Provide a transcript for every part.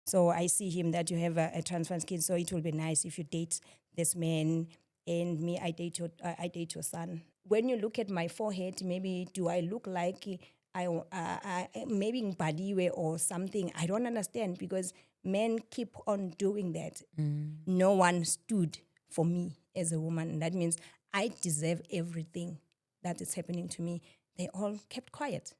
So I see him that you have a trans skin, so it will be nice if you date this man, and me, I date your son. When you look at my forehead, maybe do I look like maybe Badiwe or something? I don't understand, because men keep on doing that. No one stood for me as a woman. That means I deserve everything that is happening to me. They all kept quiet.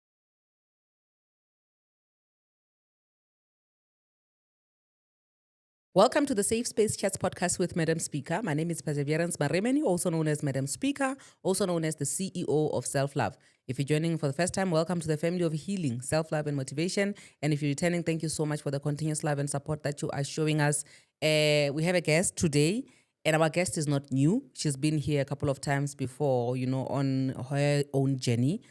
Welcome to the Safe Space Chats podcast with Madam Speaker. My name is Perseverance Baremeni, also known as Madam Speaker, also known as the CEO of Self Love. If you're joining for the first time, welcome to the family of healing, self-love and motivation. And if you're returning, thank you so much for the continuous love and support that you are showing us. We have a guest today, and our guest is not new. She's been here a couple of times before, on her own journey.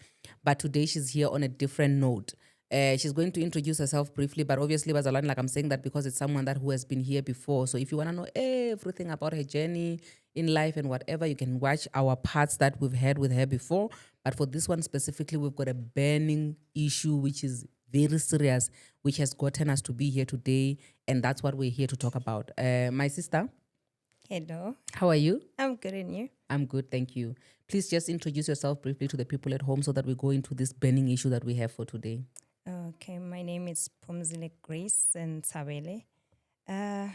But today she's here on a different note. She's going to introduce herself briefly, but obviously, Bazalwane, like I'm saying that because it's someone who has been here before. So if you want to know everything about her journey in life and whatever, you can watch our parts that we've had with her before. But for this one specifically, we've got a burning issue, which is very serious, which has gotten us to be here today. And that's what we're here to talk about. My sister, Hello. how are you? I'm good, and you? I'm good, thank you. Please just introduce yourself briefly to the people at home so that we go into this burning issue that we have for today. Okay, my name is Phumzile Grace Ntshabele. I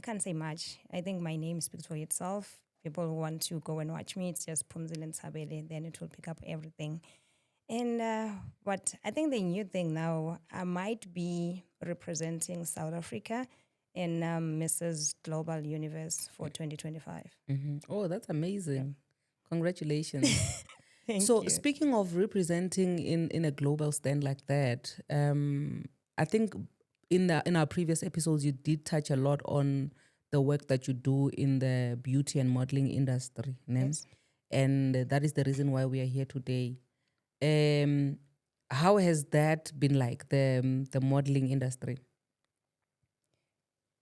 can't say much. I think my name speaks for itself. People who want to go and watch me, it's just Phumzile Ntshabele, then it will pick up everything. And what I think the new thing now, I might be representing South Africa in Mrs. Global Universe for 2025. Oh, that's amazing. Congratulations. Thank So you. speaking of representing in a global stand like that, I think in our previous episodes you did touch a lot on the work that you do in the beauty and modeling industry, né? Yes. And that is the reason why we are here today. How has that been like, the modeling industry?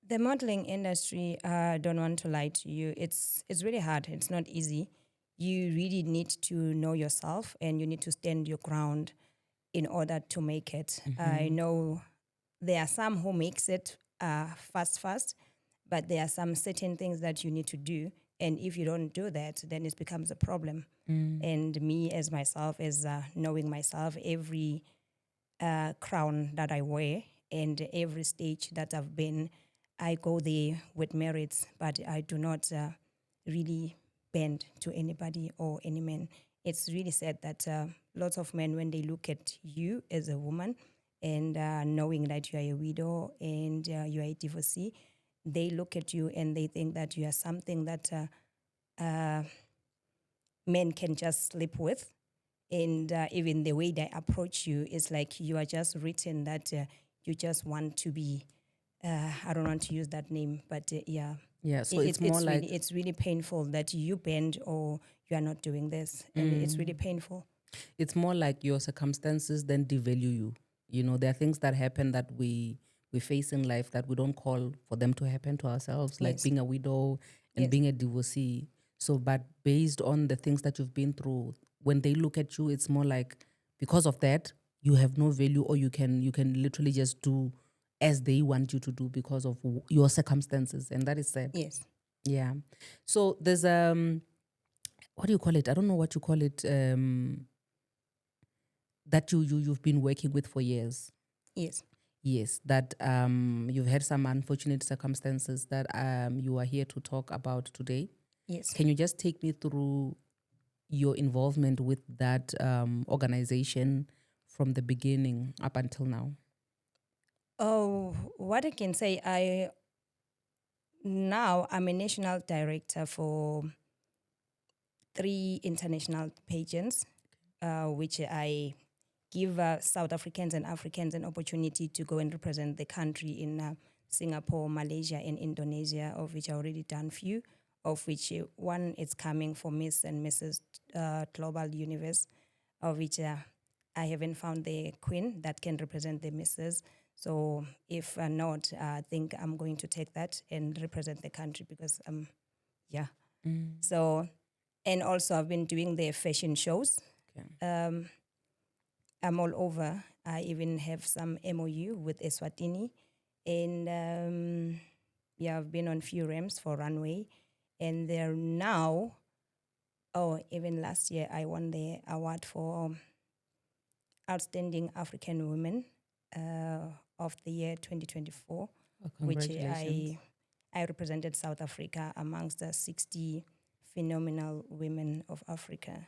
The modeling industry, I don't want to lie to you, it's really hard. It's not easy. You really need to know yourself, and you need to stand your ground in order to make it. I know there are some who makes it fast, but there are some certain things that you need to do. And if you don't do that, then it becomes a problem. And me as myself, as knowing myself, every crown that I wear and every stage that I've been, I go there with merits, but I do not really bend to anybody or any man. It's really sad that lots of men, when they look at you as a woman and knowing that you are a widow and you are a divorcee, they look at you and they think that you are something that men can just sleep with. And even the way they approach you is like you are just written that you just want to be, I don't want to use that name, but yeah. Yeah, so it's more like it's really painful that you bend or you are not doing this. And it's really painful. it's more like your circumstances then devalue you. You know, there are things that happen that we face in life that we don't call for them to happen to ourselves, like Yes. being a widow and Yes. being a divorcee. So, but based on the things that you've been through, when they look at you, it's more like because of that, you have no value, or you can literally just do as they want you to do because of your circumstances, and that is sad. Yes. Yeah. So there's what do you call it? I don't know what you call it. That you've been working with for years. Yes. Yes, that you've had some unfortunate circumstances that you are here to talk about today. Yes. Can you just take me through your involvement with that organization from the beginning up until now? Oh, what I can say, I'm a national director for 3 international pageants, which I give South Africans and Africans an opportunity to go and represent the country in Singapore, Malaysia, and Indonesia, of which I already done few, of which one is coming for Miss and Mrs. Global Universe, of which I haven't found the queen that can represent the Misses. So if not, I think I'm going to take that and represent the country because, yeah. So, and also I've been doing the fashion shows. Okay. I'm all over. I even have some MOU with Eswatini, And yeah, I've been on few ramps for runway. And they're now, even last year, I won the award for Outstanding African Women of the year 2024, Oh, which congratulations. I represented South Africa amongst the 60 phenomenal women of Africa.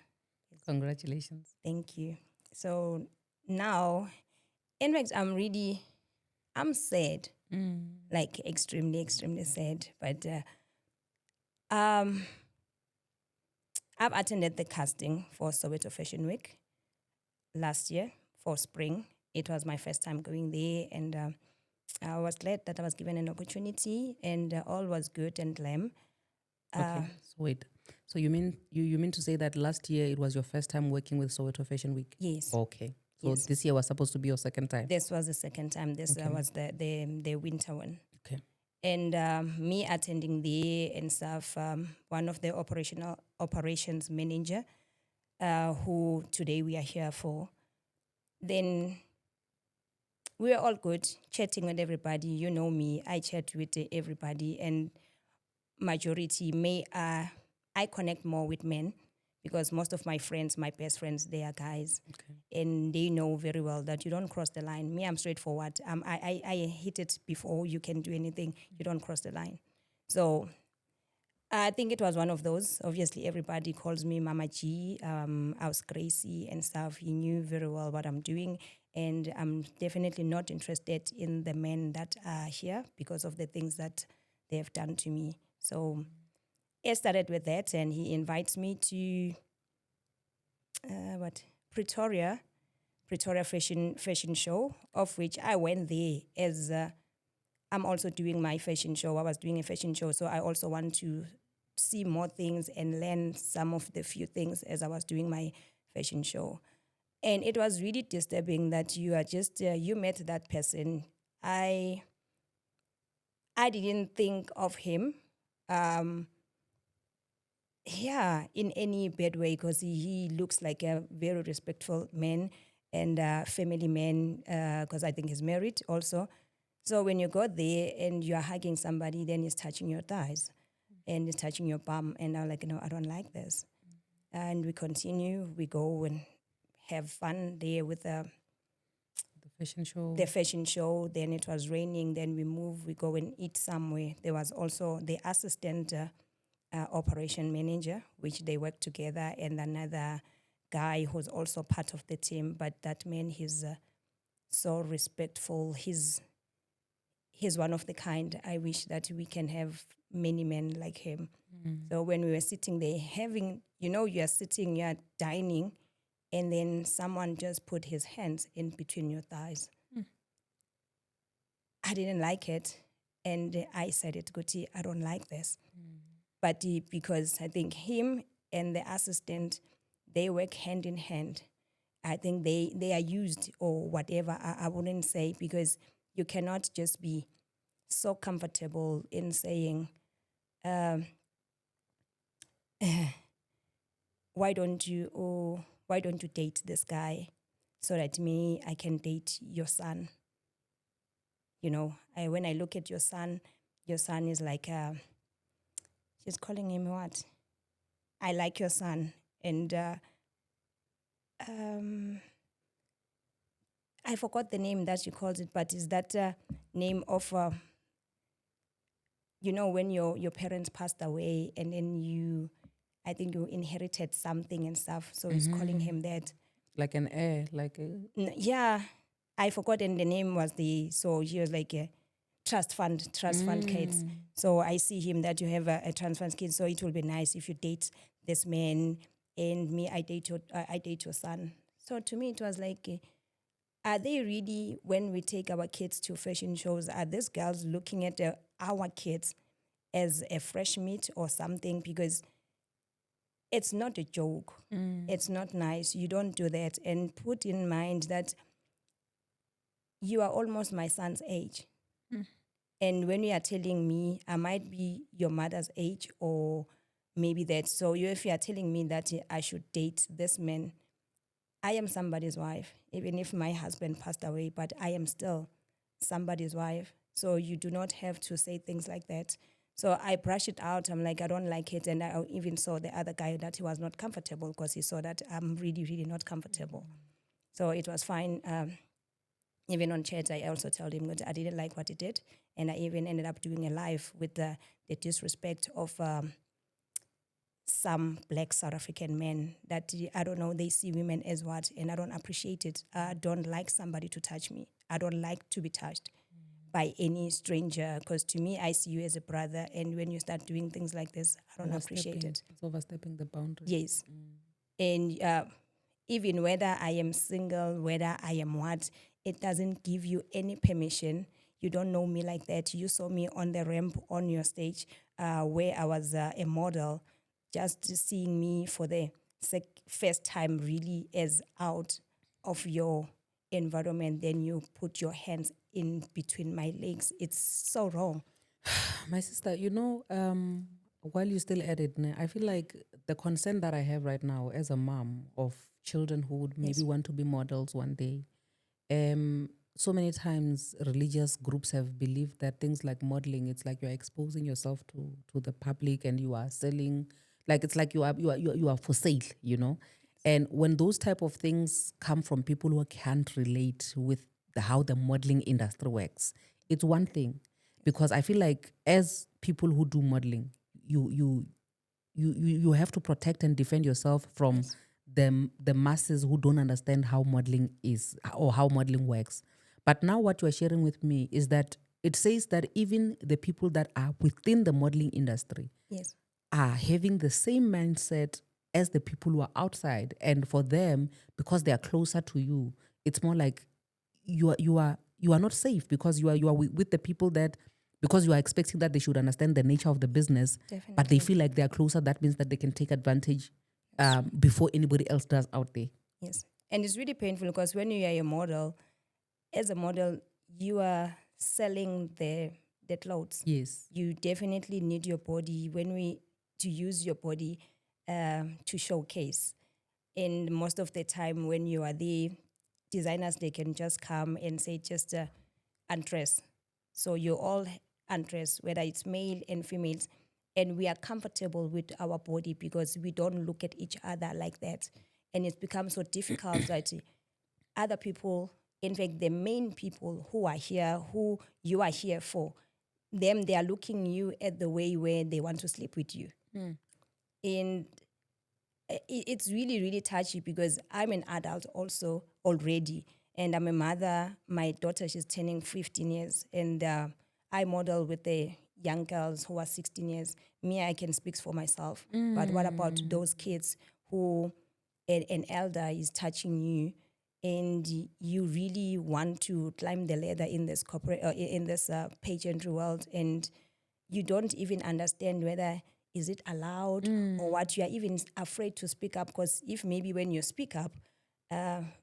Congratulations. Thank you. So now, in fact, I'm sad, like extremely, extremely sad. But I've attended the casting for Soweto Fashion Week last year for spring. It was my first time going there, and I was glad that I was given an opportunity, and all was good and glam. Okay, so wait. So you mean to say that last year it was your first time working with Soweto Fashion Week? Yes. Okay. So Yes. this year was supposed to be your second time. This was the second time. This Okay. was the winter one. Okay. And me attending there and stuff, one of the operations manager, who today we are here for, then we were all good, chatting with everybody. You know me, I chat with everybody, and majority I connect more with men because most of my friends, my best friends, they are guys. Okay. And they know very well that you don't cross the line. Me, I'm straightforward. I hit it before you can do anything. You don't cross the line. So I think it was one of those. Obviously, everybody calls me Mama G. I was Gracie and stuff. He knew very well what I'm doing. And I'm definitely not interested in the men that are here because of the things that they have done to me. So it started with that, and he invites me to Pretoria fashion show, of which I went there as I'm also doing my fashion show. I was doing a fashion show, so I also want to see more things and learn some of the few things as I was doing my fashion show. And it was really disturbing that you are just you met that person. I didn't think of him. In any bad way, because he looks like a very respectful man and family man, because I think he's married also. So when you go there and you're hugging somebody, then he's touching your thighs and he's touching your bum. And I'm like, no, I don't like this. And we continue, we go and have fun there with The fashion show. the fashion show. Then it was raining, then we move, we go and eat somewhere. There was also the assistant operation manager, which they work together, and another guy who's also part of the team. But that man, he's so respectful. He's one of the kind. I wish that we can have many men like him. So when we were sitting there having, you are sitting, you're dining, and then someone just put his hands in between your thighs. I didn't like it. And I said it, Guti, I don't like this. But because I think him and the assistant, they work hand in hand. I think they are used or whatever, I wouldn't say, because you cannot just be so comfortable in saying, why don't you date this guy so that I can date your son? When I look at your son is like, she's calling him what? I like your son. And I forgot the name that she calls it, but is that name of, when your parents passed away and then I think you inherited something and stuff. So he's calling him that. Like an heir, like a... Yeah, I forgot, and the name was so he was like a trust fund kids. So I see him that you have a trust fund kid, so it will be nice if you date this man and me, I date your son. So to me, it was like, are they really, when we take our kids to fashion shows, are these girls looking at our kids as a fresh meat or something? Because it's not a joke. It's not nice. You don't do that. And put in mind that you are almost my son's age. And when you are telling me I might be your mother's age or maybe that, so if you are telling me that I should date this man, I am somebody's wife, even if my husband passed away, but I am still somebody's wife. So you do not have to say things like that. So I brushed it out. I'm like, I don't like it. And I even saw the other guy that he was not comfortable because he saw that I'm really, really not comfortable. So it was fine. Even on chat, I also told him that I didn't like what he did. And I even ended up doing a live with the disrespect of some black South African men that, I don't know, they see women as what, and I don't appreciate it. I don't like somebody to touch me. I don't like to be touched by any stranger, because to me, I see you as a brother, and when you start doing things like this, I don't appreciate it. It's overstepping the boundary. Yes. And even whether I am single, whether I am what, it doesn't give you any permission. You don't know me like that. You saw me on the ramp on your stage where I was a model, just seeing me for the first time really as out of your environment. Then you put your hands in between my legs. It's so wrong. My sister, while you're still at it, I feel like the concern that I have right now as a mom of children who would maybe want to be models one day, so many times religious groups have believed that things like modeling, it's like you're exposing yourself to the public and you are selling, like it's like you are for sale, And when those type of things come from people who can't relate with how the modeling industry works, it's one thing. Because I feel like as people who do modeling, you have to protect and defend yourself from the masses who don't understand how modeling is or how modeling works. But now what you are sharing with me is that it says that even the people that are within the modeling industry Yes. are having the same mindset as the people who are outside. And for them, because they are closer to you, it's more like you are not safe because you are with the people that, because you are expecting that they should understand the nature of the business, but they Definitely. feel like they are closer. That means that they can take advantage before anybody else does out there. Yes. And it's really painful because when you are a model, as a model, you are selling the clothes. Yes. You definitely need your body to use your body to showcase. And most of the time when you are there, designers, they can just come and say, just undress. So you all undress, whether it's male and females, and we are comfortable with our body because we don't look at each other like that. And it's become so difficult that other people, in fact, the main people who are here, who you are here for, them, they are looking you at the way where they want to sleep with you. And it's really, really touchy because I'm an adult also already, and I'm a mother. My daughter, she's turning 15 years, and I model with the young girls who are 16 years. Me, I can speak for myself. But what about those kids who an elder is touching you, and you really want to climb the ladder in this corporate in this pageantry world, and you don't even understand whether is it allowed or what. You are even afraid to speak up because if maybe when you speak up,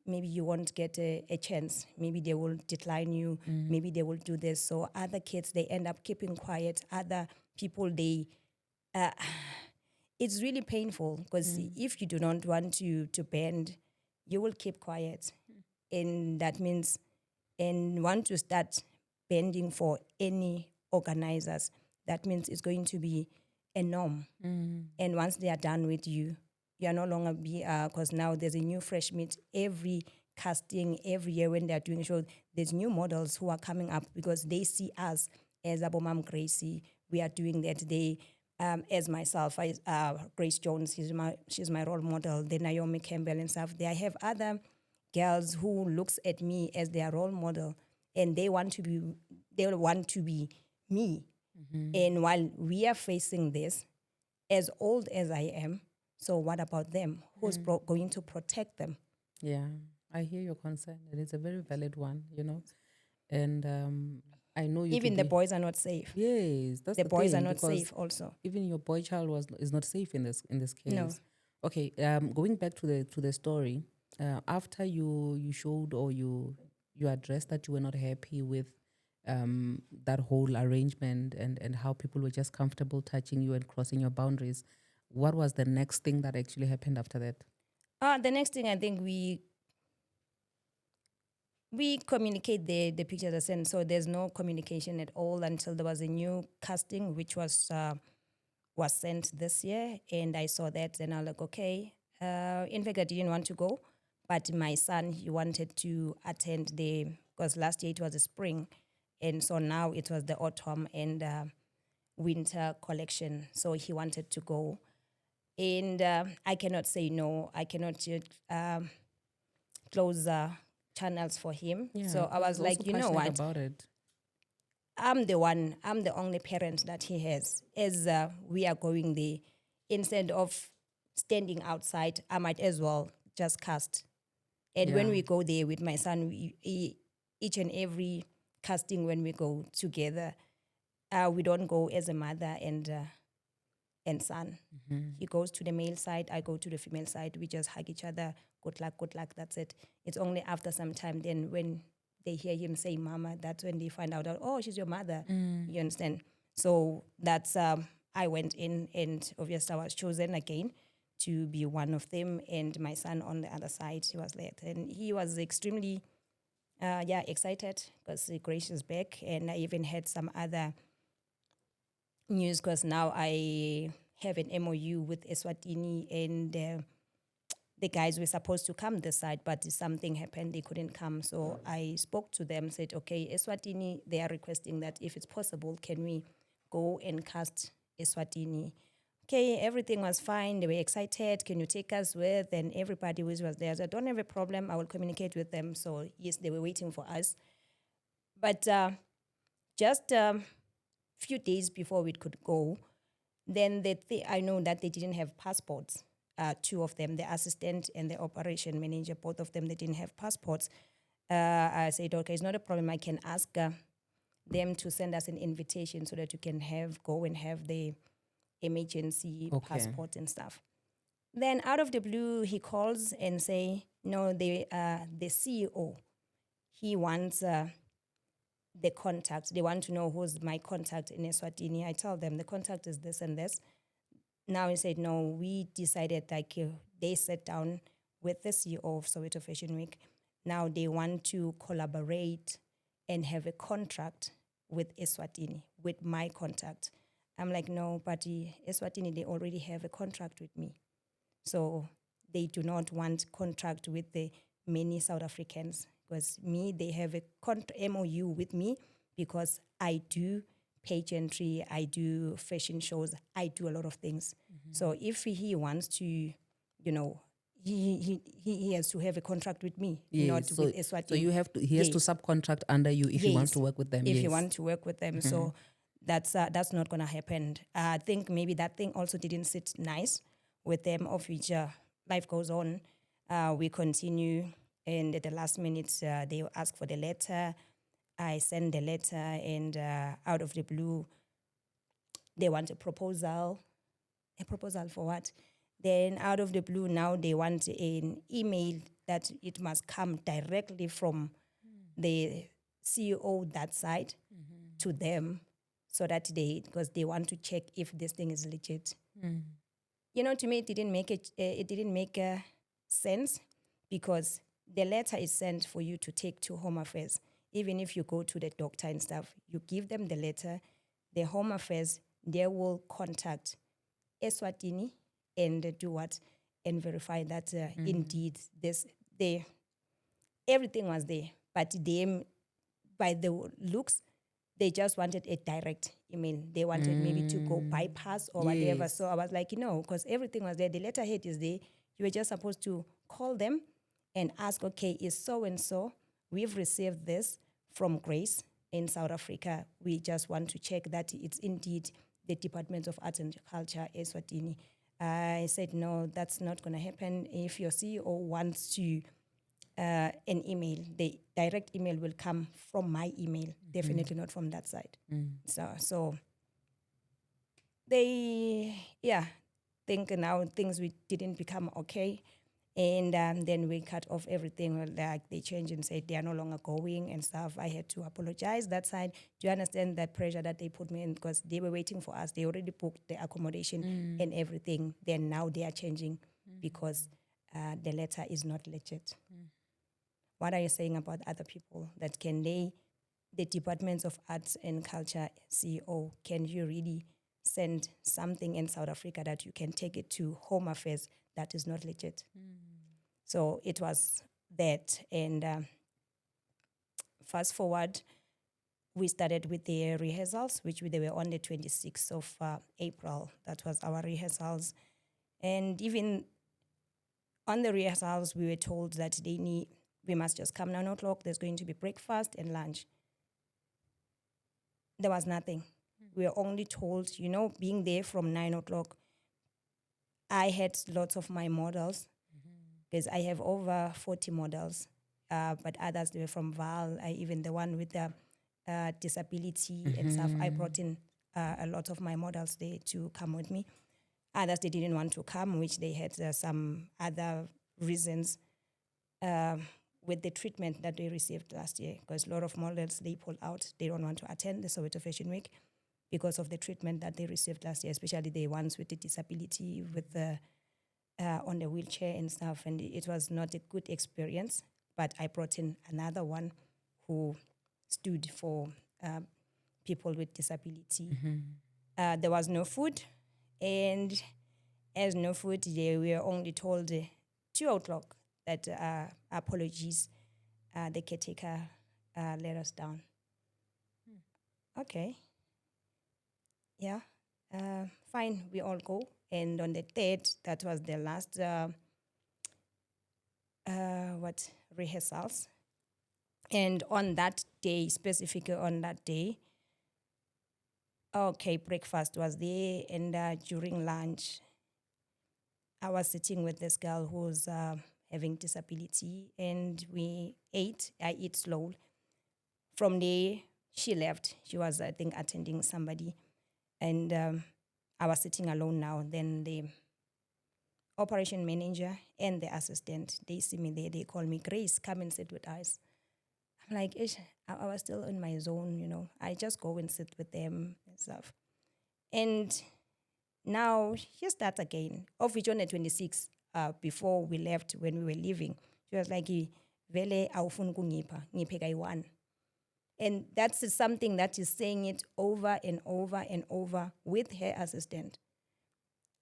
maybe you won't get a chance. Maybe they will decline you. Maybe they will do this. So other kids, they end up keeping quiet. Other people, it's really painful because if you do not want to bend, you will keep quiet. And that means, and want to start bending for any organizers, that means it's going to be a norm. And once they are done with you, you are no longer because now there's a new fresh meat every casting, every year when they're doing a show, there's new models who are coming up because they see us as Abomam Gracie. We are doing that. They, as myself, Grace Jones, she's my role model, the Naomi Campbell and stuff. I have other girls who looks at me as their role model, and they want to be me. And while we are facing this, as old as I am, so what about them? Who's going to protect them? Yeah, I hear your concern, and it's a very valid one, And I know you. Even the boys are not safe. Yes, that's The the boys are thing, not because safe also. even your boy child is not safe in this case. No. Okay, going back to the story, after you showed or you addressed that you were not happy with that whole arrangement and how people were just comfortable touching you and crossing your boundaries, what was the next thing that actually happened after that? The next thing, I think We communicate the pictures I sent, so there's no communication at all until there was a new casting, which was sent this year, and I saw that, and I was like, okay. In fact, I didn't want to go, but my son, he wanted to attend because last year it was the spring, and so now it was the autumn and winter collection, so he wanted to go. And I cannot say no. I cannot close channels for him. Yeah, So I was he's also like, you know passionate what? about it. I'm the only parent that he has. As we are going there, instead of standing outside, I might as well just cast. And when Yeah. we go there with my son, each and every casting when we go together, we don't go as a mother and son. He goes to the male side, I go to the female side. We just hug each other. Good luck, that's it. It's only after some time then when they hear him say mama, that's when they find out that, oh, she's your mother. You understand? So that's, I went in and obviously I was chosen again to be one of them, and my son on the other side, he was there. And he was extremely, excited because Grace is back, and I even had some other news because now I have an MOU with Eswatini, and the guys were supposed to come this side, but something happened, they couldn't come. So I spoke to them, said, okay, Eswatini, they are requesting that if it's possible, can we go and cast Eswatini? Okay, everything was fine. They were excited. Can you take us with? And everybody was there. So I don't have a problem. I will communicate with them. So yes, they were waiting for us. But just few days before we could go, then I know that they didn't have passports. Two of them, the assistant and the operation manager, both of them, they didn't have passports. I said, okay, it's not a problem. I can ask them to send us an invitation so that you can go and have the emergency passport and stuff. Then out of the blue, he calls and say, no, the CEO, he wants the contact. They want to know who's my contact in Eswatini. I tell them the contact is this and this. Now he said, no, we decided they sat down with the CEO of Soweto Fashion Week. Now they want to collaborate and have a contract with Eswatini, with my contact. I'm like, no, but Eswatini, they already have a contract with me. So they do not want contract with the many South Africans, because they have a MOU with me because I do pageantry, I do fashion shows, I do a lot of things. So if he wants to, he has to have a contract with me, not with Eswatini. So he has to subcontract under you if he wants to work with them. If you want to work with them. So that's not going to happen. I think maybe that thing also didn't sit nice with them, of which life goes on. We continue, and at the last minute, they ask for the letter. I send the letter, and out of the blue, they want a proposal. A proposal for what? Then out of the blue, now they want an email that it must come directly from the CEO that side to them, so that because they want to check if this thing is legit. To me, it didn't make sense, because the letter is sent for you to take to Home Affairs. Even if you go to the doctor and stuff, you give them the letter, the Home Affairs, they will contact Eswatini and do what? And verify that indeed everything was there. But them, by the looks, they just wanted a direct email. They wanted maybe to go bypass or whatever. So I was like, because everything was there. The letterhead is there. You were just supposed to call them and ask, okay, is so-and-so, we've received this from Grace in South Africa. We just want to check that it's indeed the Department of Arts and Culture, Eswatini. I said, no, that's not going to happen. If your CEO wants to an email, the direct email will come from my email, definitely not from that side. So they, think now things didn't become okay. And then we cut off everything. Like they changed and said they are no longer going and stuff. I had to apologize that side. Do you understand that pressure that they put me in? Because they were waiting for us. They already booked the accommodation and everything. Then now they are changing because the letter is not legit. what are you saying about other people? That can they, the departments of arts and culture CEO, can you really send something in South Africa that you can take it to Home Affairs that is not legit? So it was that. And fast forward, we started with the rehearsals, which they were on the 26th of April. That was our rehearsals. And even on the rehearsals, we were told that we must just come 9 o'clock. There's going to be breakfast and lunch. There was nothing. We were only told, being there from 9 o'clock. I had lots of my models, because I have over 40 models, but others, they were from Val. Even the one with the disability and stuff, I brought in a lot of my models there to come with me. Others, they didn't want to come, which they had some other reasons with the treatment that they received last year, because a lot of models, they pull out. They don't want to attend the Soweto Fashion Week because of the treatment that they received last year, especially the ones with the disability, with the on the wheelchair and stuff. And it was not a good experience, but I brought in another one who stood for people with disability. There was no food, and as no food, they were only told 2 o'clock that apologies, the caretaker let us down. Okay. Yeah. Fine, we all go. And on the 3rd, that was the last rehearsals. And on that day, specifically on that day, breakfast was there, and during lunch, I was sitting with this girl who's having disability, and we ate. I eat slow. From there, she left. She was, I think, attending somebody, and I was sitting alone now. Then the operation manager and the assistant, they see me there. They call me, Grace, come and sit with us. I'm like, I was still in my zone, I just go and sit with them and stuff. And now she starts again. Of which on the 26th, before we left, when we were leaving, she was like, Vele awufuni kungipha, ngiphe kayi-1. And that's something that is saying it over and over and over with her assistant.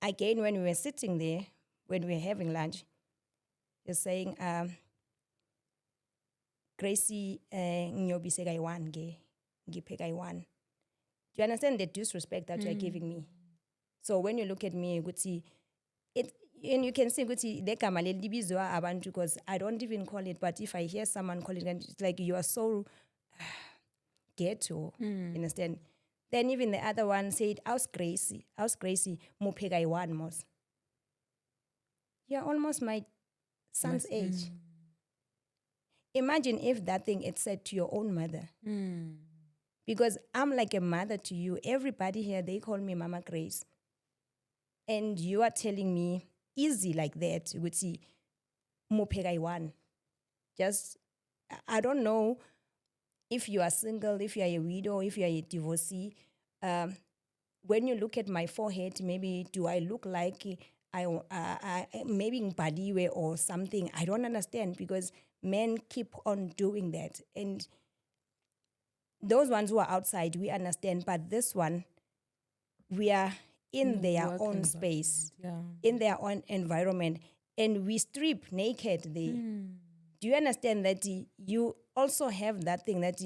Again, when we were sitting there, when we were having lunch, she's saying, Gracie, ngiyobise kayi-1 ke, ngiphe kayi-1. Do you understand the disrespect that you're giving me? So when you look at me, and you can see the gama libizwa abantu, because I don't even call it, but if I hear someone call it, it's like you are so ghetto, you understand? Then even the other one said, How's Gracie, muphe kayi-1 mos. You're almost my son's age. Imagine if that thing is said to your own mother. Because I'm like a mother to you. Everybody here, they call me Mama Grace. And you are telling me, easy like that, you would see, muphe kayi-1. Just, I don't know if you are single, if you are a widow, if you are a divorcee. When you look at my forehead, maybe do I look like maybe ngibhaliwe or something? I don't understand, because men keep on doing that. And those ones who are outside, we understand. But this one, we are in their own space, in their own environment, and we strip naked there. Do you understand that you also have that thing that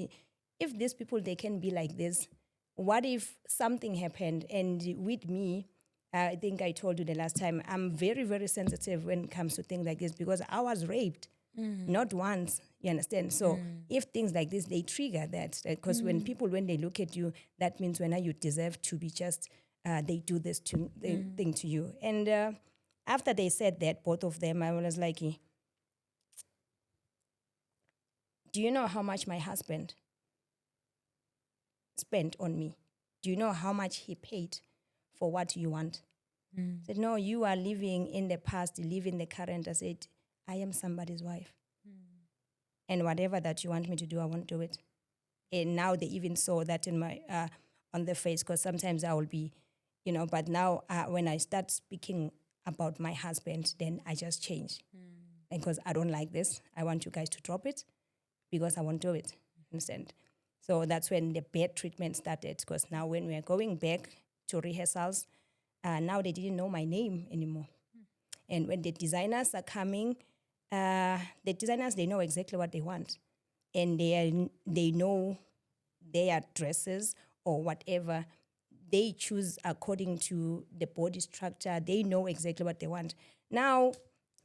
if these people, they can be like this, what if something happened? And with me, I think I told you the last time, I'm very, very sensitive when it comes to things like this, because I was raped, not once, you understand? So if things like this, they trigger that, because when they look at you, that means when you deserve to be just, they do this thing to you. And after they said that, both of them, I was like, do you know how much my husband spent on me? Do you know how much he paid for what you want? I said, no, you are living in the past, live in the current. I said, I am somebody's wife. And whatever that you want me to do, I won't do it. And now they even saw that in my on the face, because sometimes I will be, but now when I start speaking about my husband, then I just change. because I don't like this. I want you guys to drop it because I won't do it. Understand? So that's when the bad treatment started, because now when we are going back to rehearsals, now they didn't know my name anymore. And when the designers are coming, the designers, they know exactly what they want. And they know their dresses or whatever. They choose according to the body structure. They know exactly what they want. Now,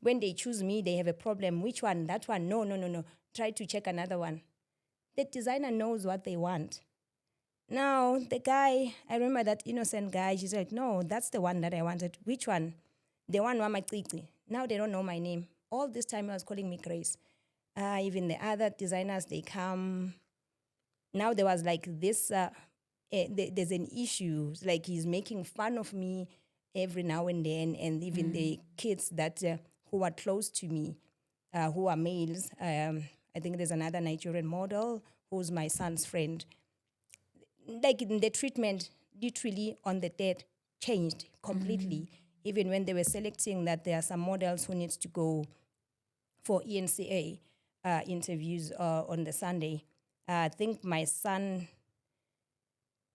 when they choose me, they have a problem. Which one? That one? No. Try to check another one. The designer knows what they want. Now, the guy, I remember that innocent guy, she's like, no, that's the one that I wanted. Which one? The one Mama Titi. Now they don't know my name. All this time he was calling me Grace. Even the other designers, they come. Now there was like this, there's an issue. Like he's making fun of me every now and then. And even the kids that who are close to me, who are males. I think there's another Nigerian model who's my son's friend. Like the treatment literally on the dead changed completely. Even when they were selecting that there are some models who needs to go for ENCA interviews on the Sunday. I think my son,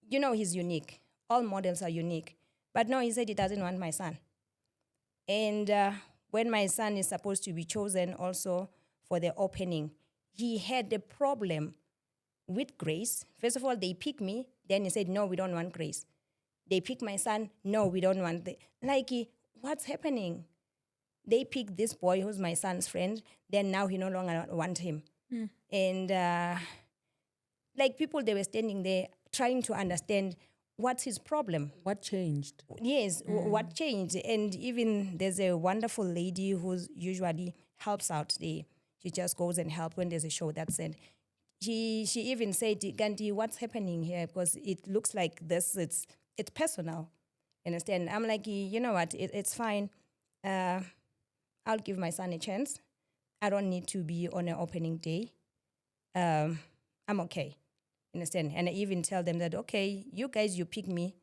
he's unique. All models are unique. But no, he said he doesn't want my son. And when my son is supposed to be chosen also for the opening, he had a problem with Grace. First of all, they picked me. Then he said, no, we don't want Grace. They picked my son. No, we don't want what's happening? They picked this boy who's my son's friend. Then now he no longer want him. And people, they were standing there trying to understand what's his problem. What changed? Yes, what changed? And even there's a wonderful lady who usually helps out there. She just goes and helps when there's a show, that's it. She even said, Gandhi, what's happening here? Because it looks like this, it's personal. Understand? I'm like, you know what, it's fine. I'll give my son a chance. I don't need to be on an opening day. I'm okay. Understand? And I even tell them that, okay, you guys, you pick me,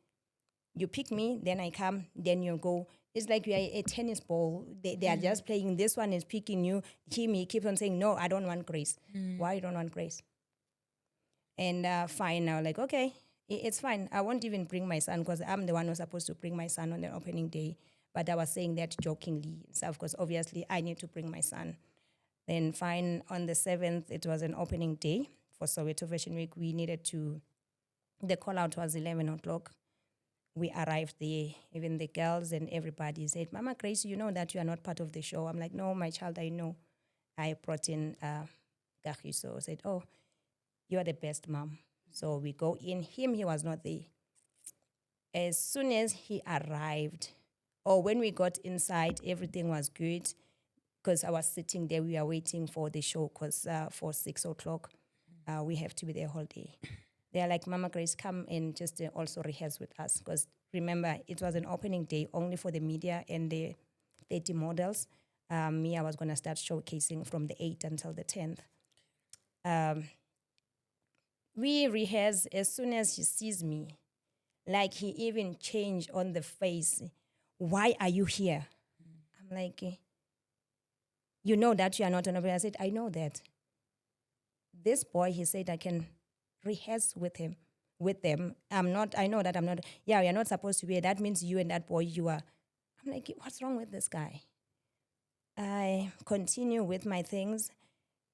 then I come, then you go. It's like we are a tennis ball. They are just playing. This one is picking you. He keeps on saying, no, I don't want Grace. Why you don't want Grace? And fine, now like, okay, it's fine. I won't even bring my son because I'm the one who's supposed to bring my son on the opening day. But I was saying that jokingly. So of course, obviously, I need to bring my son. Then fine, on the 7th, it was an opening day for Soweto Fashion Week. We needed to, the call out was 11 o'clock. We arrived there, even the girls and everybody said, Mama Grace, you know that you are not part of the show. I'm like, no, my child, I know. I brought in Gahiso, said, oh, you are the best mom. So we go in. He was not there. As soon as he arrived, or when we got inside, everything was good because I was sitting there. We were waiting for the show because for 6 o'clock, we have to be there all day. They're like, Mama Grace, come and just also rehearse with us. Because remember, it was an opening day only for the media and the 30 models. Me, I was going to start showcasing from the 8th until the 10th. We rehearse. As soon as he sees me, like he even changed on the face. Why are you here? I'm like, you know that you are not on a. I said, I know that. This boy, he said, I can rehearse with them. I know that I'm not. Yeah, we are not supposed to be here. That means you and that boy, you are. I'm like, what's wrong with this guy? I continue with my things,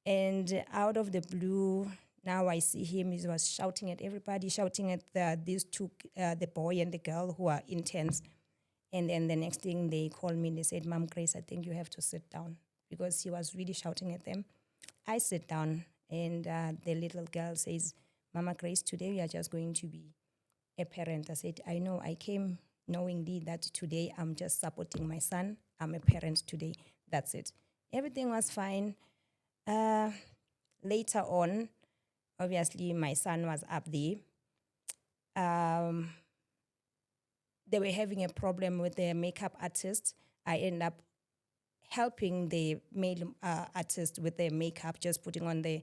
and out of the blue, now I see him. He was shouting at everybody, shouting at these two, the boy and the girl who are intense. And then the next thing they called me and they said, Mom Grace, I think you have to sit down, because he was really shouting at them. I sit down, and the little girl says, Mama Grace, today we are just going to be a parent. I said, I know, I came knowingly that today I'm just supporting my son. I'm a parent today. That's it. Everything was fine. Later on, obviously, my son was up there. They were having a problem with their makeup artist. I ended up helping the male artist with their makeup, just putting on the,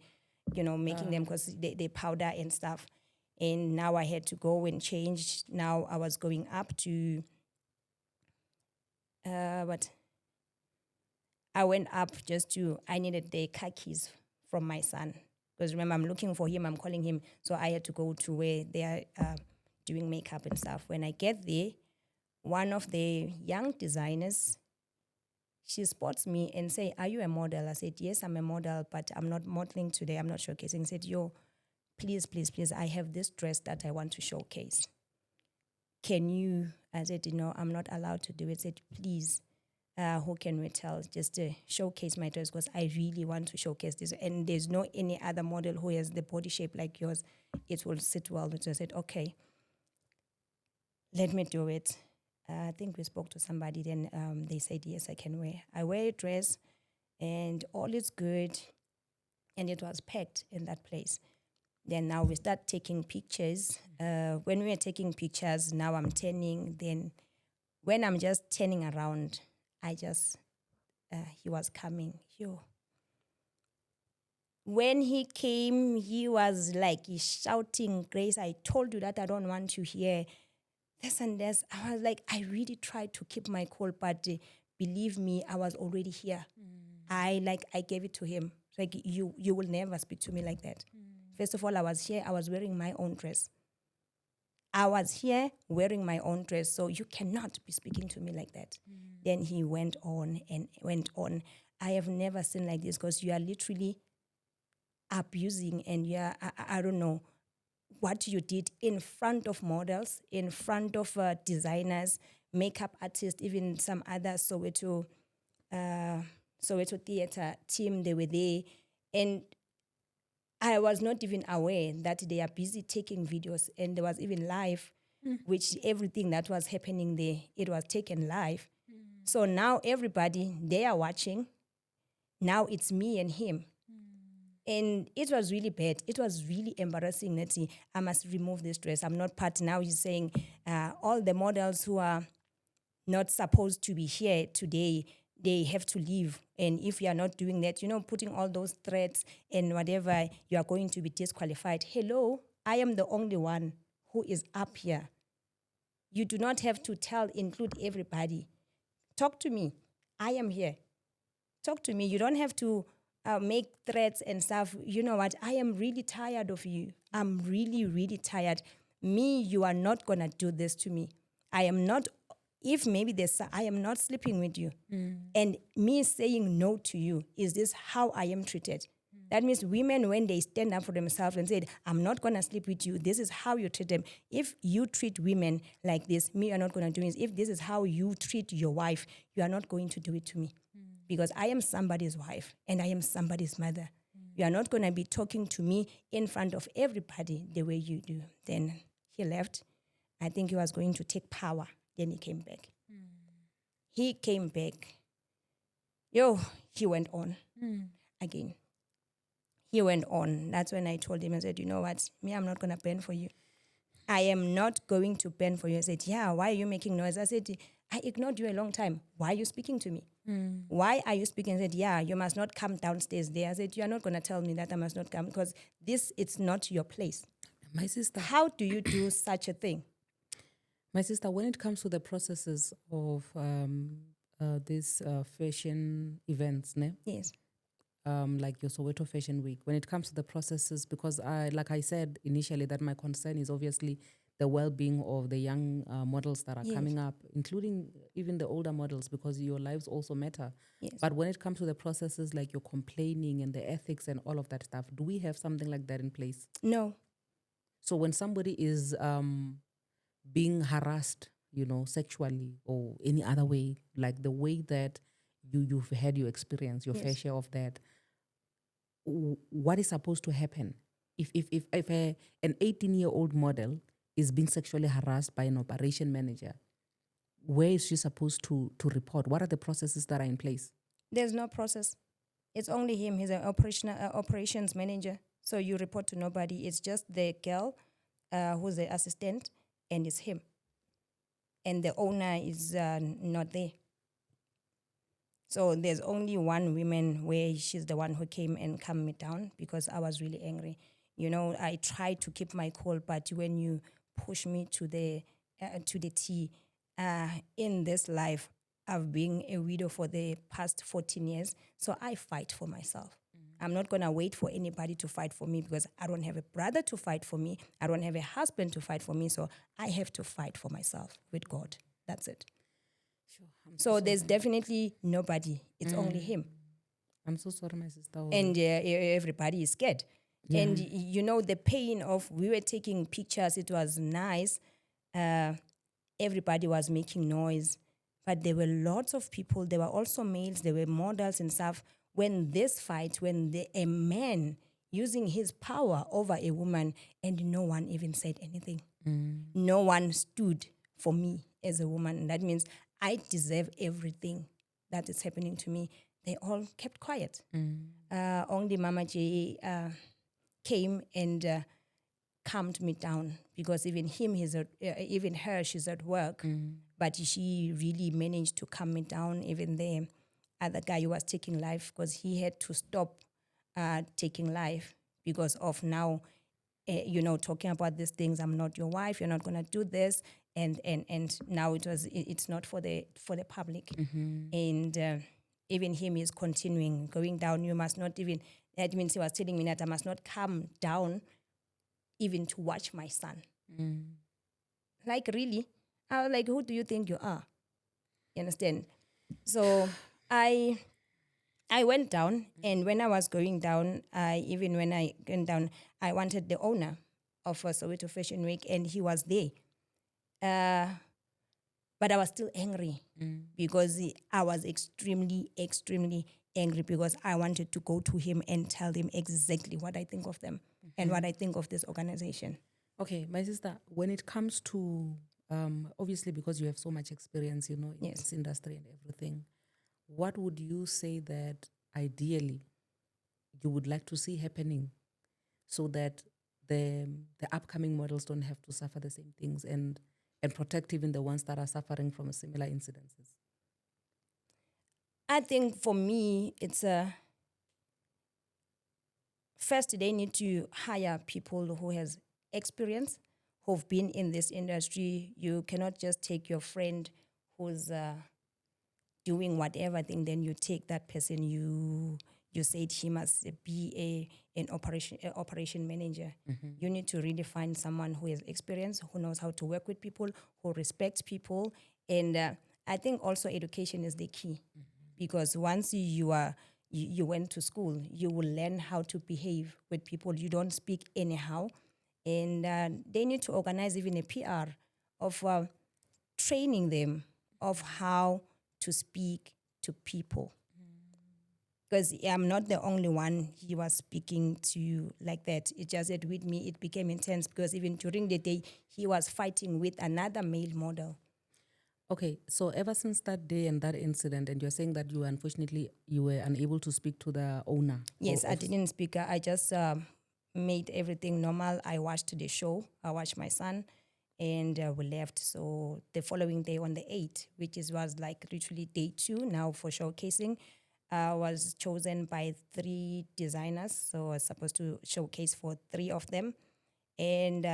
making them, because they powder and stuff. And now I had to go and change. Now I was going up to, I went up I needed the car keys from my son. Because remember, I'm looking for him, I'm calling him. So I had to go to where they are doing makeup and stuff. When I get there, one of the young designers, she spots me and say, "Are you a model?" I said, "Yes, I'm a model, but I'm not modeling today. I'm not showcasing." She said, "Yo, please, please, please, I have this dress that I want to showcase. Can you?" I said, "No, I'm not allowed to do it." She said, "Please, who can we tell? Just showcase my dress because I really want to showcase this. And there's no any other model who has the body shape like yours. It will sit well." So I said, "Okay, let me do it." I think we spoke to somebody, then they said, "Yes, I can wear." I wear a dress and all is good. And it was packed in that place. Then now we start taking pictures. When we were taking pictures, now I'm turning. Then when I'm just turning around, he was coming. When he came, he was like, he's shouting, "Grace, I told you that I don't want you here. This and this." I was like, I really tried to keep my cool, but believe me, I was already here. I gave it to him. Like, you will never speak to me like that. First of all, I was here, I was wearing my own dress. I was here wearing my own dress, so you cannot be speaking to me like that. Then he went on and went on. I have never seen like this because you are literally abusing and you are, I don't know, what you did in front of models, in front of designers, makeup artists, even some other Soweto theater team, they were there. And I was not even aware that they are busy taking videos, and there was even live, which everything that was happening there, it was taken live. So now everybody, they are watching. Now it's me and him. And it was really bad. It was really embarrassing. That I must remove this dress. I'm not part. Now he's saying all the models who are not supposed to be here today, they have to leave. And if you are not doing that, putting all those threats and whatever, you are going to be disqualified. Hello, I am the only one who is up here. You do not have to include everybody. Talk to me. I am here. Talk to me. You don't have to make threats and stuff. You know what? I am really tired of you. I'm really, really tired. You are not going to do this to me. I am not, if maybe I am not sleeping with you. And me saying no to you, is this how I am treated? That means women, when they stand up for themselves and say, "I'm not going to sleep with you," this is how you treat them. If you treat women like this, me, you're not going to do this. If this is how you treat your wife, you are not going to do it to me. Because I am somebody's wife and I am somebody's mother. You are not going to be talking to me in front of everybody the way you do. Then he left. I think he was going to take power. Then he came back. He came back. He went on again. He went on. That's when I told him, I said, "You know what? Me, I'm not going to bend for you. I am not going to bend for you." I said, "Yeah, why are you making noise?" I said, "I ignored you a long time. Why are you speaking to me? Why are you speaking?" I said, "Yeah, you must not come downstairs there." I said, "You are not going to tell me that I must not come because it's not your place." My sister. How do you do such a thing? My sister, when it comes to the processes of these fashion events, ne? Yes. Like your Soweto Fashion Week, when it comes to the processes, because like I said initially, that my concern is obviously the well-being of the young models that are coming up, including even the older models, because your lives also matter. Yes. But when it comes to the processes, like your complaining and the ethics and all of that stuff, do we have something like that in place? No. So when somebody is being harassed, sexually or any other way, like the way that you've had your experience, your fair share of that, what is supposed to happen if an 18-year-old model is being sexually harassed by an operation manager? Where is she supposed to report? What are the processes that are in place? There's no process. It's only him. He's an operations manager. So you report to nobody. It's just the girl who's the assistant, and it's him. And the owner is not there. So there's only one woman where she's the one who came and calmed me down because I was really angry. I tried to keep my cool, but when you push me to the T in this life, I've been a widow for the past 14 years, so I fight for myself. I'm not going to wait for anybody to fight for me because I don't have a brother to fight for me. I don't have a husband to fight for me, so I have to fight for myself with God. That's it. Sure. So there's definitely nobody. It's only him. I'm so sorry, my sister. And everybody is scared. Yeah. And you know, the pain of, we were taking pictures, it was nice. Everybody was making noise. But there were lots of people, there were also males, there were models and stuff. When this fight, a man using his power over a woman, and no one even said anything. No one stood for me as a woman. That means I deserve everything that is happening to me. They all kept quiet. Only Mama J came and calmed me down, because even even her, she's at work, but she really managed to calm me down. Even the other guy who was taking life, because he had to stop taking life because of now, talking about these things. I'm not your wife. You're not gonna do this, and now it's not for the public, and even him is continuing going down. You must not even. That means he was telling me that I must not come down even to watch my son. Like, really? I was like, who do you think you are? You understand? So I went down, and when I was going down, when I went down, I wanted the owner of Soweto Fashion Week, and he was there. But I was still angry because I was extremely, extremely angry, because I wanted to go to him and tell him exactly what I think of them and what I think of this organization. Okay, my sister, when it comes to, obviously because you have so much experience, in this industry and everything, what would you say that ideally you would like to see happening so that the upcoming models don't have to suffer the same things, and protect even the ones that are suffering from similar incidences? I think for me, it's first they need to hire people who has experience, who've been in this industry. You cannot just take your friend who's doing whatever thing, then you take that person, you said he must be an operation manager. You need to really find someone who has experience, who knows how to work with people, who respects people. And I think also education is the key, because once you went to school, you will learn how to behave with people. You don't speak anyhow. And they need to organize even a PR of training them of how to speak to people. Because I'm not the only one he was speaking to like that. It just that with me, it became intense, because even during the day, he was fighting with another male model. Okay, so ever since that day and that incident, and you're saying that you were unable to speak to the owner? Yes, I didn't speak. I just made everything normal. I watched the show. I watched my son, and we left. So the following day, on the 8th, was like literally day 2 now for showcasing, was chosen by 3 designers. So I was supposed to showcase for 3 of them. And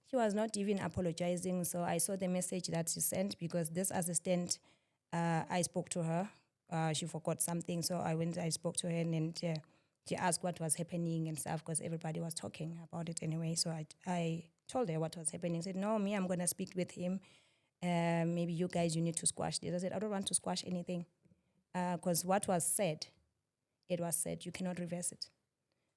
he was not even apologizing. So I saw the message that she sent, because this assistant, I spoke to her. She forgot something. So I spoke to her, and she asked what was happening and stuff, because everybody was talking about it anyway. So I told her what was happening. I said, no, me, I'm going to speak with him. Maybe you guys, you need to squash this. I said, I don't want to squash anything. Because what was said, it was said. You cannot reverse it.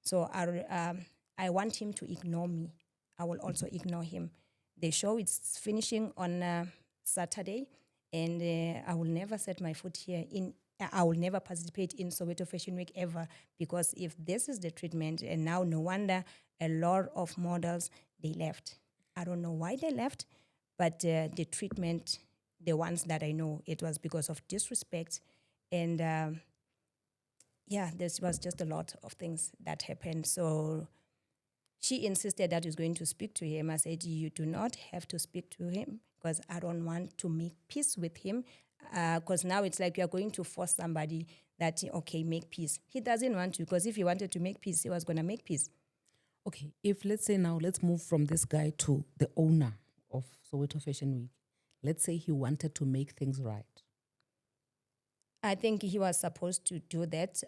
So I want him to ignore me. I will also ignore him. The show is finishing on Saturday, and I will never set my foot here. I will never participate in Soweto Fashion Week ever, because if this is the treatment, and now no wonder a lot of models, they left. I don't know why they left, but the treatment, the ones that I know, it was because of disrespect. And this was just a lot of things that happened. So she insisted that she's going to speak to him. I said, you do not have to speak to him, because I don't want to make peace with him. Because now it's like you're going to force somebody that, okay, make peace. He doesn't want to, because if he wanted to make peace, he was going to make peace. Okay, if let's say now, let's move from this guy to the owner of Soweto Fashion Week. let's say he wanted to make things right? I think he was supposed to do that,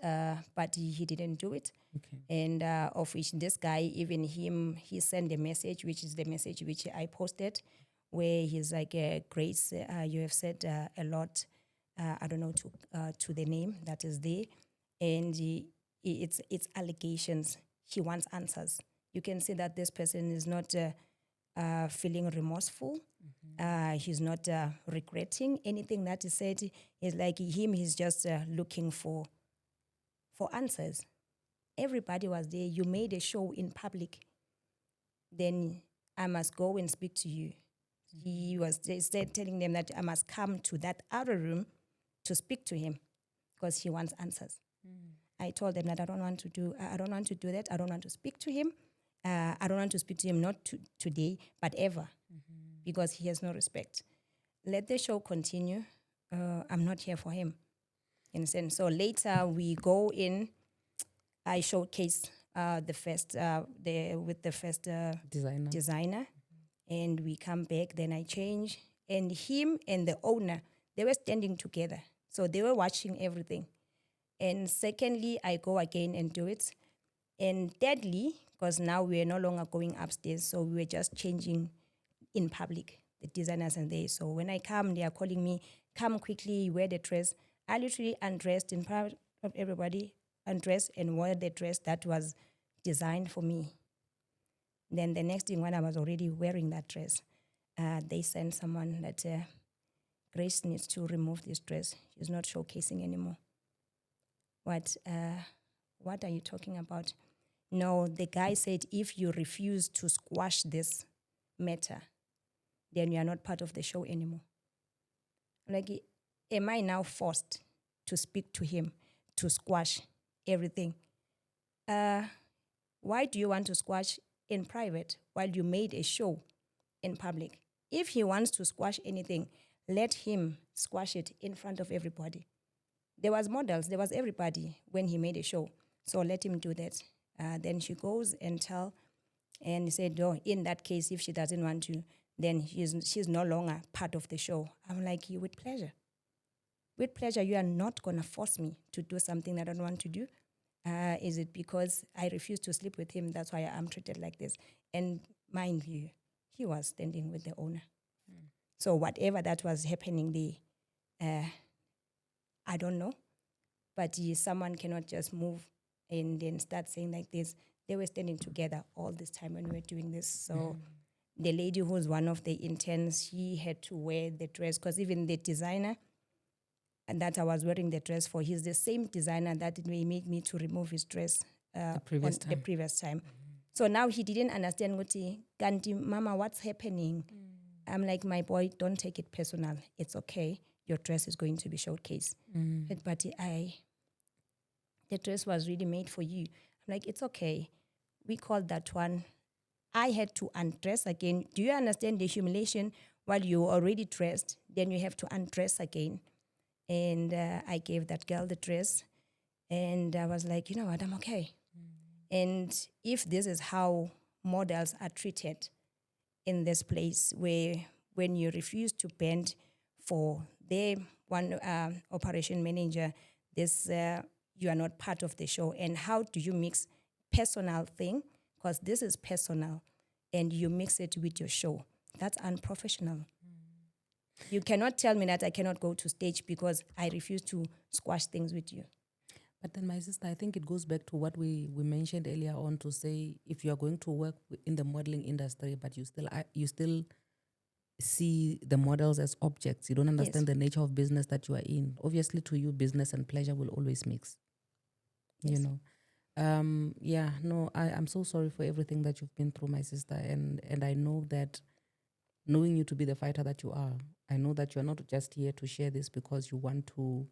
but he didn't do it. Okay. And of which this guy, even him, he sent a message, which is the message which I posted, where he's like, Grace, you have said a lot, I don't know, to the name that is there. And it's allegations. He wants answers. You can see that this person is not feeling remorseful. He's not regretting anything that he said. It's like he's just looking for answers. Everybody was there. You made a show in public. Then I must go and speak to you. He was telling them that I must come to that other room to speak to him because he wants answers. I told them that I don't want to do that. I don't want to speak to him. I don't want to speak to him, not today, but ever, because he has no respect. Let the show continue. I'm not here for him. In a sense. So later we go in. I showcase with the first designer, and we come back. Then I change, and him and the owner, they were standing together, so they were watching everything. And secondly, I go again and do it. And thirdly, because now we are no longer going upstairs, so we were just changing in public, the designers and they. So when I come, they are calling me, come quickly, wear the dress. I literally undressed in front of everybody, undressed and wore the dress that was designed for me. Then the next thing, when I was already wearing that dress, they sent someone that Grace needs to remove this dress. She's not showcasing anymore. What are you talking about? No, the guy said, if you refuse to squash this matter, then you are not part of the show anymore. Like, am I now forced to speak to him, to squash everything? Why do you want to squash in private while you made a show in public? If he wants to squash anything, let him squash it in front of everybody. There was models, there was everybody when he made a show. So let him do that. Then she goes and he said, oh, in that case, if she doesn't want to, then she's no longer part of the show. I'm like, with pleasure. With pleasure, you are not going to force me to do something that I don't want to do. Is it because I refuse to sleep with him? That's why I'm treated like this. And mind you, he was standing with the owner. So whatever that was happening there, I don't know. But someone cannot just move and then start saying like this. They were standing together all this time when we were doing this. So the lady who was one of the interns, she had to wear the dress because even the designer and that I was wearing the dress for, he's the same designer that made me to remove his dress the previous time. So now he didn't understand, Ganti, Mama, what's happening? I'm like, my boy, don't take it personal. It's okay. Your dress is going to be showcased. But the dress was really made for you. I'm like, it's okay. We called that one. I had to undress again. Do you understand the humiliation? While you're already dressed, then you have to undress again. And I gave that girl the dress. And I was like, you know what, I'm okay. And if this is how models are treated in this place, where when you refuse to bend for their one operation manager, this you are not part of the show. And how do you mix personal thing, because this is personal, and you mix it with your show? That's unprofessional. You cannot tell me that I cannot go to stage because I refuse to squash things with you. But then, my sister, I think it goes back to what we mentioned earlier on, to say, if you are going to work in the modeling industry, but you still see the models as objects, you don't understand the nature of business that you are in. Obviously, to you, business and pleasure will always mix. Yes. You know, I'm so sorry for everything that you've been through, my sister, and I know that, knowing you to be the fighter that you are, I know that you're not just here to share this because you want to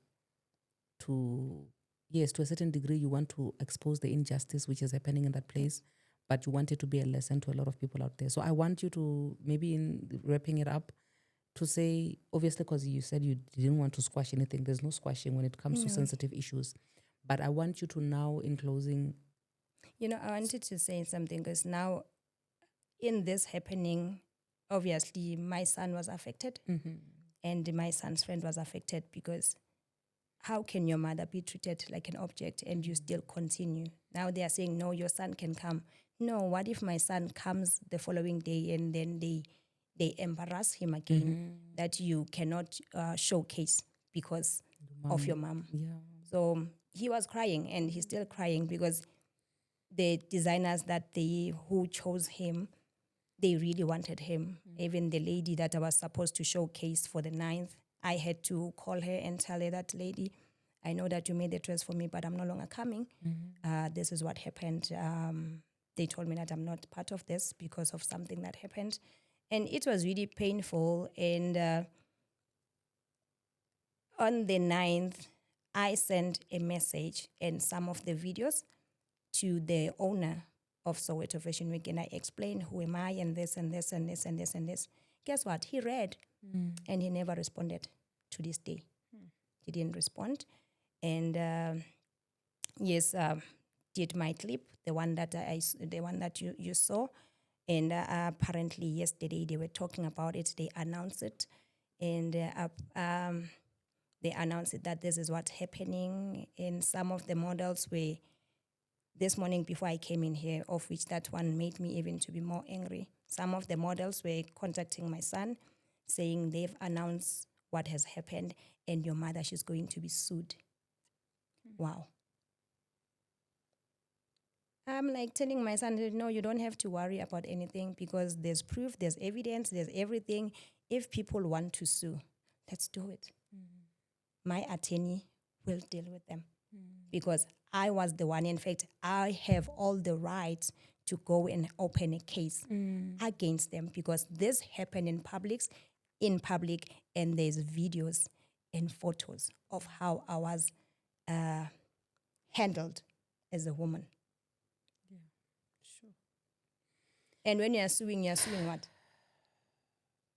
yes, to a certain degree, you want to expose the injustice which is happening in that place, but you want it to be a lesson to a lot of people out there. So I want you to, maybe in wrapping it up, to say, obviously, because you said you didn't want to squash anything, there's no squashing when it comes to sensitive issues. But I want you to now, in closing... You know, I wanted to say something, because now, in this happening, obviously my son was affected, and my son's friend was affected, because how can your mother be treated like an object and you still continue? Now they are saying, no, your son can come. No, what if my son comes the following day and then they embarrass him again, that you cannot showcase because of your mom? Yeah. So he was crying, and he's still crying, because the designers who chose him, they really wanted him. Even the lady that I was supposed to showcase for the 9th, I had to call her and tell her that, lady, I know that you made the dress for me, but I'm no longer coming. This is what happened. They told me that I'm not part of this because of something that happened. And it was really painful. And on the 9th, I sent a message and some of the videos to the owner of Soweto Fashion Week, and I explained who am I and this and this and this and this and this. Guess what? He read, and he never responded to this day. He didn't respond. And yes, did my clip, the one that you saw, and apparently yesterday they were talking about it. They announced it, and they announced it that this is what's happening. And some of the models were, this morning before I came in here, of which that one made me even to be more angry. Some of the models were contacting my son, saying they've announced what has happened, and your mother, she's going to be sued. Wow. I'm like telling my son, no, you don't have to worry about anything, because there's proof, there's evidence, there's everything. If people want to sue, let's do it. My attorney will deal with them, because I was the one. In fact, I have all the rights to go and open a case against them, because this happened in public, and there's videos and photos of how I was handled as a woman. Sure. And when you're suing what?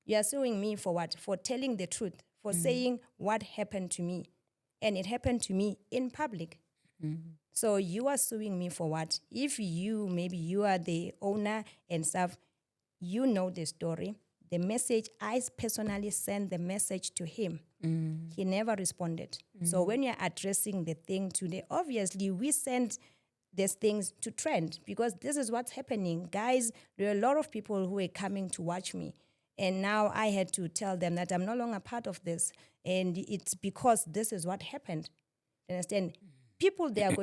You're suing me for what? For telling the truth, for saying what happened to me. And it happened to me in public. So you are suing me for what? If maybe you are the owner and stuff, you know the story. The message, I personally sent the message to him. He never responded. So when you're addressing the thing today, obviously we sent these things to trend, because this is what's happening. Guys, there are a lot of people who are coming to watch me. And now I had to tell them that I'm no longer part of this. And it's because this is what happened. You understand? People, they are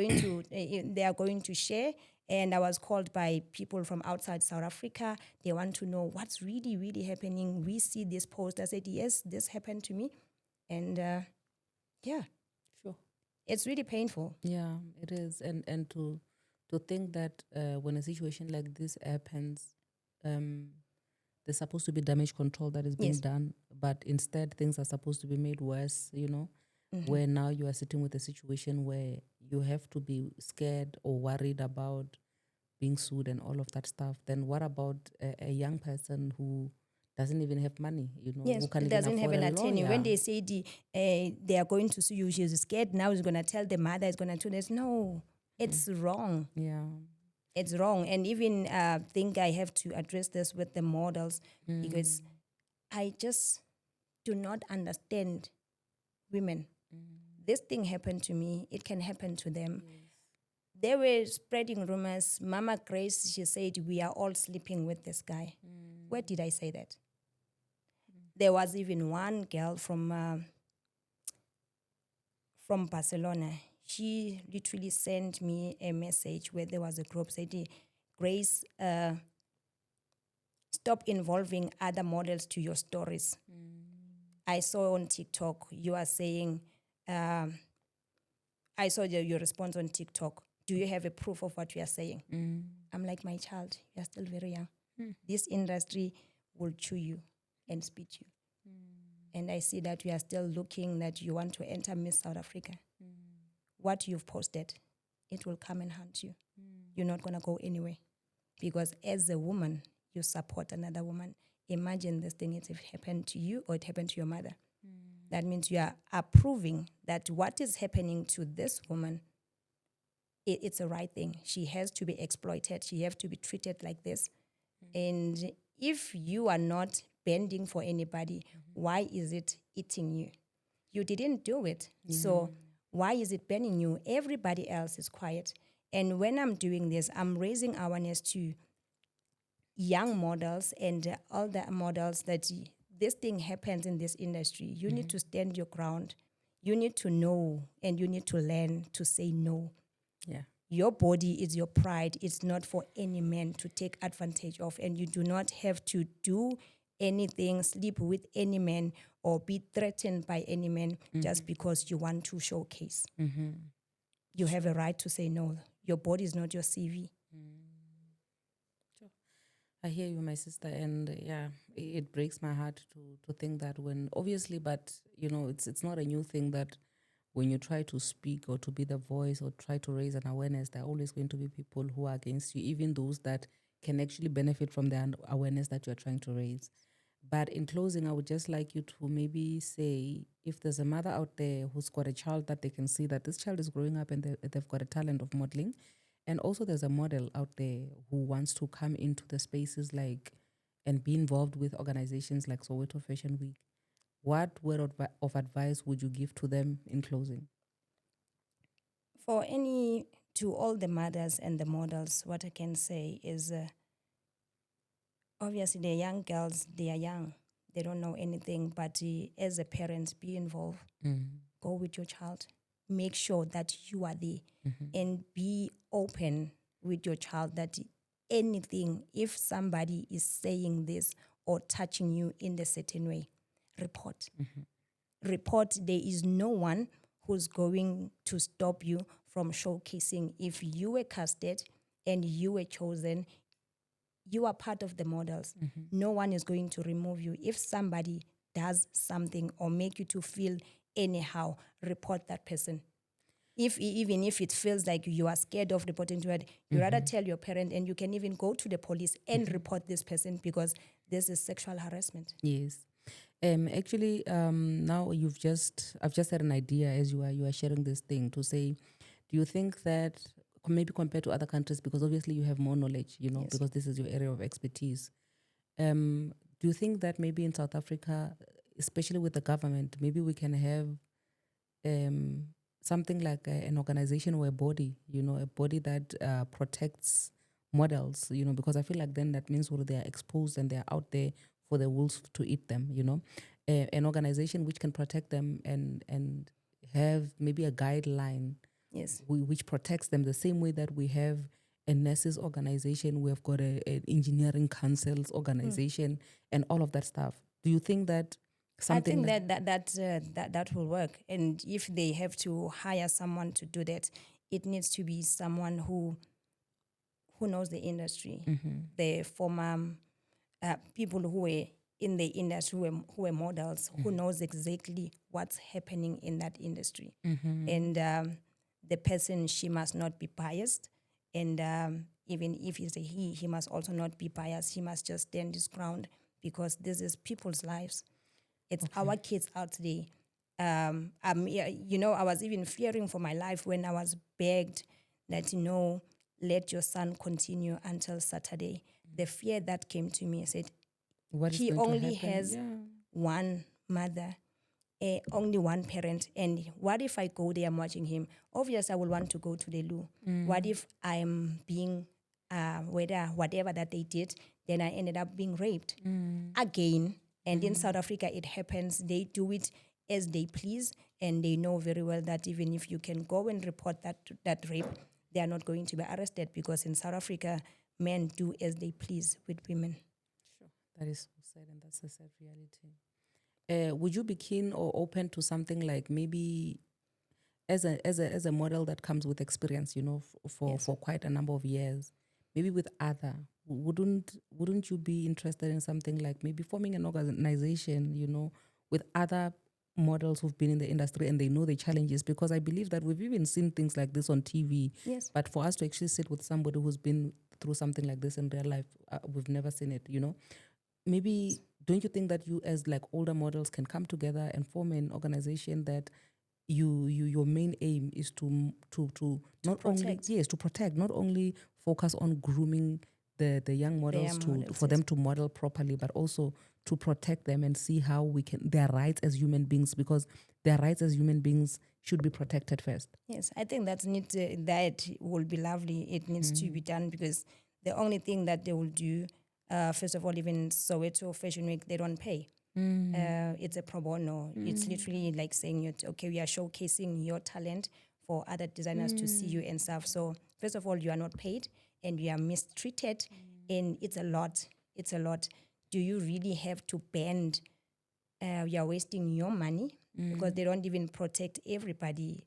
going to share. And I was called by people from outside South Africa. They want to know what's really, really happening. We see this post. I said, yes, this happened to me. And yeah, Sure. it's really painful. Yeah, it is. And to think that when a situation like this happens, there's supposed to be damage control that is being Yes. done, but instead things are supposed to be made worse, where now you are sitting with a situation where you have to be scared or worried about being sued and all of that stuff. Then what about a young person who doesn't even have money, Yes, who can't it even doesn't have afford an a attorney. lawyer? When they say they are going to sue you, she's scared. Now she's going to tell the mother, is going to do this. No, it's wrong. Yeah. It's wrong. And even think I have to address this with the models, because I just do not understand women. This thing happened to me. It can happen to them. They were spreading rumors. Mama Grace, she said, we are all sleeping with this guy. Where did I say that? There was even one girl from Barcelona. She literally sent me a message where there was a group saying, Grace, stop involving other models to your stories. I saw on TikTok, you are saying, I saw your response on TikTok. Do you have a proof of what you are saying? I'm like, my child, you are still very young. This industry will chew you and spit you. And I see that you are still looking that you want to enter Miss South Africa. What you've posted, it will come and hunt you. You're not going to go anywhere. Because as a woman, you support another woman. Imagine this thing, if it happened to you or it happened to your mother. That means you are approving that what is happening to this woman, it's a right thing. She has to be exploited. She has to be treated like this. And if you are not bending for anybody, why is it eating you? You didn't do it. So why is it bending you? Everybody else is quiet. And when I'm doing this, I'm raising awareness to young models and older models that this thing happens in this industry. You need to stand your ground. You need to know and you need to learn to say no. Yeah. Your body is your pride. It's not for any man to take advantage of. And you do not have to do anything, sleep with any man, or be threatened by any man just because you want to showcase. You have a right to say no. Your body is not your CV. I hear you, my sister, and it breaks my heart to think that when obviously, but it's not a new thing that when you try to speak or to be the voice or try to raise an awareness, there are always going to be people who are against you, even those that can actually benefit from the awareness that you're trying to raise. But in closing, I would just like you to maybe say, if there's a mother out there who's got a child that they can see that this child is growing up and they've got a talent of modeling, and also there's a model out there who wants to come into the spaces like and be involved with organizations like Soweto Fashion Week, what word of advice would you give to them in closing? To all the mothers and the models, what I can say is obviously the young girls, they are young. They don't know anything, but as a parent, be involved. Go with your child. Make sure that you are there and be open with your child that anything, if somebody is saying this or touching you in a certain way, report. Report. There is no one who's going to stop you from showcasing. If you were casted and you were chosen, you are part of the models. No one is going to remove you. If somebody does something or make you to feel anyhow, report that person. Even if it feels like you are scared of reporting to it, you rather tell your parent, and you can even go to the police and report this person, because this is sexual harassment. Yes. Actually, now I've just had an idea as you are sharing this thing to say, do you think that maybe compared to other countries, because obviously you have more knowledge, Yes. because this is your area of expertise, do you think that maybe in South Africa, especially with the government, maybe we can have something like an organization or a body, a body that protects models, because I feel like then that means they are exposed and they are out there for the wolves to eat them, an organization which can protect them and have maybe a guideline Yes. which protects them the same way that we have a nurses organization, we have got an engineering councils organization and all of that stuff. Do you think that something I think that will work. And if they have to hire someone to do that, it needs to be someone who knows the industry. The former people who were in the industry, who were models, who knows exactly what's happening in that industry. And the person, she must not be biased. And even if he's a he must also not be biased. He must just stand his ground, because this is people's lives. It's our kids out there. I was even fearing for my life when I was begged that, let your son continue until Saturday. The fear that came to me, I said, what is he going to only happen? has one mother, only one parent. And what if I go there, I'm watching him? Obviously, I will want to go to the loo. What if I'm being, whatever that they did, then I ended up being raped again? And in South Africa, it happens. They do it as they please, and they know very well that even if you can go and report that rape, they are not going to be arrested, because in South Africa, men do as they please with women. Sure, that is so sad, and that's a sad reality. Would you be keen or open to something like maybe as a model that comes with experience, for quite a number of years, maybe with other, wouldn't you be interested in something like maybe forming an organization, with other models who've been in the industry and they know the challenges? Because I believe that we've even seen things like this on TV. Yes. But for us to actually sit with somebody who's been through something like this in real life, we've never seen it, Maybe don't you think that you as like older models can come together and form an organization that your main aim is to not only protect. to protect, not only focus on grooming the young models for them to model properly, but also to protect them and see how we can their rights as human beings, because their rights as human beings should be protected first. Yes, I think that will be lovely. It needs to be done, because the only thing that they will do, first of all, even Soweto Fashion Week, they don't pay. It's a pro bono. It's literally like saying, okay, we are showcasing your talent for other designers to see you and stuff. So first of all, you are not paid and you are mistreated, and it's a lot. It's a lot. Do you really have to bend? You are wasting your money, because they don't even protect everybody.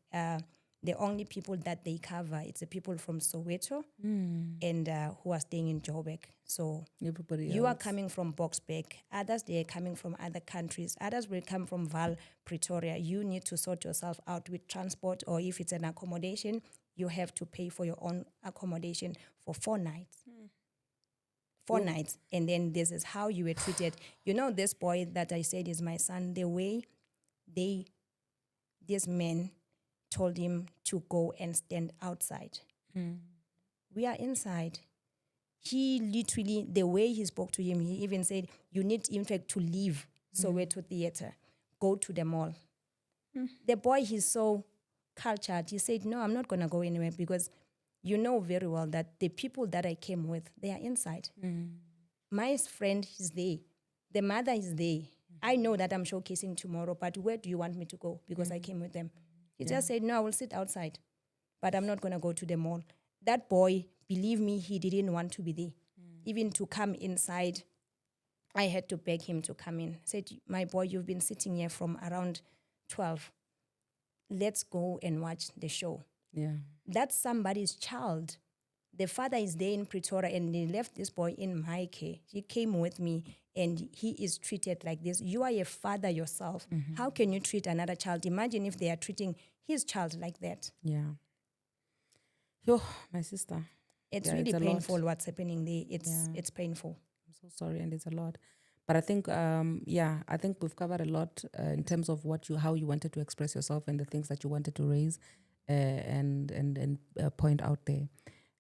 The only people that they cover, it's the people from Soweto and who are staying in Joburg. So Everybody you else. are coming from Boksburg. Others, they are coming from other countries. Others will come from Val, Pretoria. You need to sort yourself out with transport, or if it's an accommodation, you have to pay for your own accommodation for 4 nights. 4 nights. And then this is how you were treated. You know, this boy that I said is my son, the way this man told him to go and stand outside. We are inside. He literally, the way he spoke to him, he even said, you need, in fact, to leave Soweto Theatre, go to the mall. The boy, he's so cultured. He said, no, I'm not going to go anywhere, because you know very well that the people that I came with, they are inside. My friend is there. The mother is there. I know that I'm showcasing tomorrow, but where do you want me to go? Because I came with them. He just said, no, I will sit outside, but I'm not going to go to the mall. That boy, believe me, he didn't want to be there. Even to come inside, I had to beg him to come in. I said, my boy, you've been sitting here from around 12. Let's go and watch the show. Yeah. That's somebody's child. The father is there in Pretoria, and they left this boy in my care. He came with me, and he is treated like this. You are a father yourself. How can you treat another child? Imagine if they are treating his child like that. Yeah. Yo, my sister. It's Yeah, really it's a painful lot. what's happening there. It's painful. I'm so sorry, and it's a lot. But I think, I think we've covered a lot in terms of how you wanted to express yourself and the things that you wanted to raise and point out there.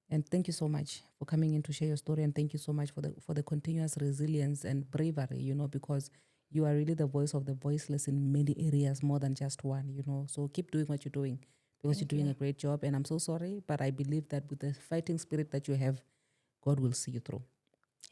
And thank you so much for coming in to share your story, and thank you so much for the continuous resilience and bravery, because you are really the voice of the voiceless in many areas, more than just one, So keep doing what you're doing, because you're doing a great job. And I'm so sorry, but I believe that with the fighting spirit that you have, God will see you through.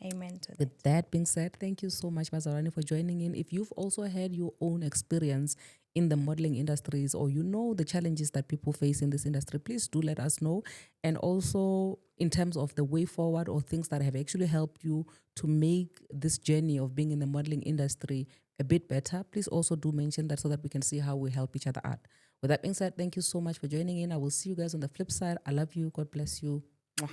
Amen to that. With that being said, thank you so much, Mazarani, for joining in. If you've also had your own experience in the modeling industries, or the challenges that people face in this industry, please do let us know. And also in terms of the way forward, or things that have actually helped you to make this journey of being in the modeling industry a bit better, please also do mention that, so that we can see how we help each other out. With that being said, thank you so much for joining in. I will see you guys on the flip side. I love you. God bless you. Mwah.